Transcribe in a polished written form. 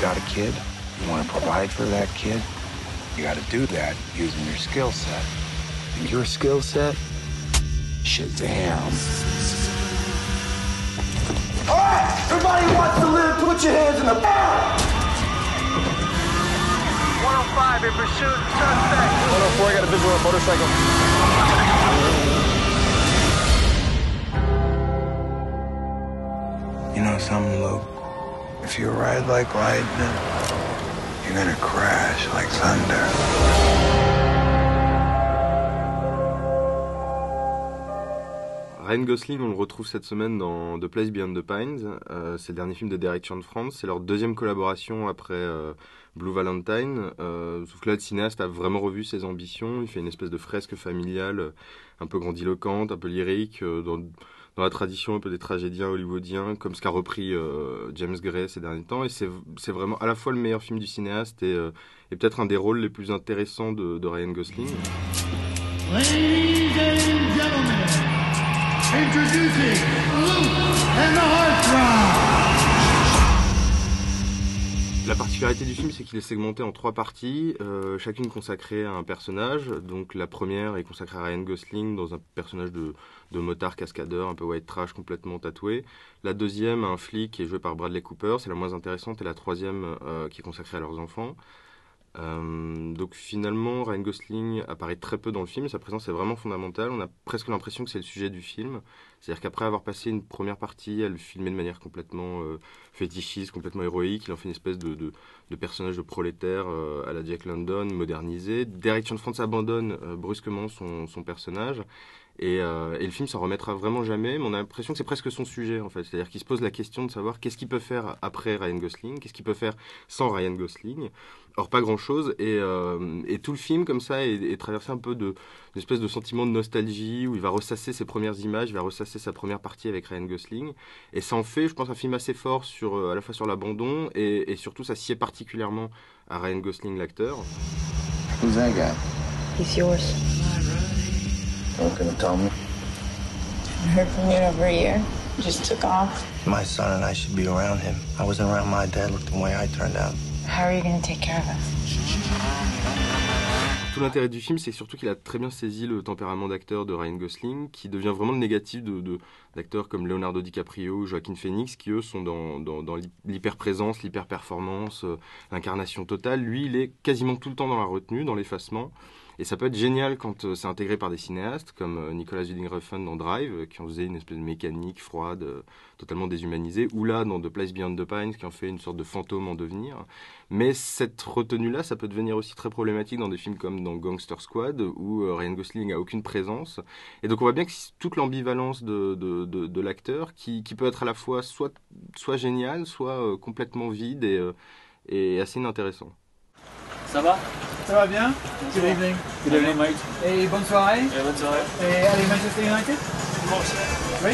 got a kid, you want to provide for that kid, you got to do that using your skill set. And your skill set? Shazam. All right, everybody who wants to live, put your hands in the air. 105 in pursuit, suspect. 104, I got a visual on motorcycle. You know something, Luke? If you ride like lightning, you're gonna crash like thunder. Ryan Gosling, on le retrouve cette semaine dans The Place Beyond the Pines. C'est le dernier film de Direction France. C'est leur deuxième collaboration après Blue Valentine. Sauf que là, le cinéaste a vraiment revu ses ambitions. Il fait une espèce de fresque familiale un peu grandiloquente, un peu lyrique, dans la tradition un peu des tragédiens hollywoodiens, comme ce qu'a repris James Gray ces derniers temps. Et c'est vraiment à la fois le meilleur film du cinéaste et peut-être un des rôles les plus intéressants de Ryan Gosling. Ladies and gentlemen, introducing Luke and the Heartthrob. La particularité du film, c'est qu'il est segmenté en 3 parties, chacune consacrée à un personnage. Donc la première est consacrée à Ryan Gosling dans un personnage de motard cascadeur, un peu white trash, complètement tatoué. La deuxième, un flic qui est joué par Bradley Cooper, c'est la moins intéressante. Et la troisième, qui est consacrée à leurs enfants. Donc finalement, Ryan Gosling apparaît très peu dans le film, sa présence est vraiment fondamentale. On a presque l'impression que c'est le sujet du film. C'est-à-dire qu'après avoir passé une première partie à le filmer de manière complètement fétichiste, complètement héroïque, il en fait une espèce de personnage de prolétaire à la Jack London, modernisé. Direction France abandonne brusquement son personnage. Et le film s'en remettra vraiment jamais, mais on a l'impression que c'est presque son sujet en fait. C'est-à-dire qu'il se pose la question de savoir qu'est-ce qu'il peut faire après Ryan Gosling, qu'est-ce qu'il peut faire sans Ryan Gosling. Or pas grand-chose, et tout le film comme ça est traversé un peu d'une espèce de sentiment de nostalgie où il va ressasser ses premières images, il va ressasser sa première partie avec Ryan Gosling, et ça en fait, je pense, un film assez fort à la fois sur l'abandon et surtout ça sied particulièrement à Ryan Gosling l'acteur. Who's that guy? He's yours. What can you tell me? I heard from you in over a year. You just took off. My son and I should be around him. I wasn't around my dad. Look the way I turned out. How are you going to take care of us? Tout l'intérêt du film, c'est surtout qu'il a très bien saisi le tempérament d'acteur de Ryan Gosling, qui devient vraiment le négatif d'acteurs comme Leonardo DiCaprio ou Joaquin Phoenix, qui eux sont dans l'hyper-présence, l'hyper-performance, l'incarnation totale. Lui, il est quasiment tout le temps dans la retenue, dans l'effacement. Et ça peut être génial quand c'est intégré par des cinéastes comme Nicolas Winding Refn dans Drive, qui en faisait une espèce de mécanique froide, totalement déshumanisée, ou là dans The Place Beyond the Pines, qui en fait une sorte de fantôme en devenir. Mais cette retenue-là, ça peut devenir aussi très problématique dans des films comme dans Gangster Squad, où Ryan Gosling a aucune présence. Et donc on voit bien que toute l'ambivalence de l'acteur, qui peut être à la fois soit génial, soit complètement vide et assez inintéressant. Ça va? Ça va bien? Good evening. Good evening, mate. Et bonne soirée. Et bonne soirée. Et allez, Manchester United? Dimanche. Oui?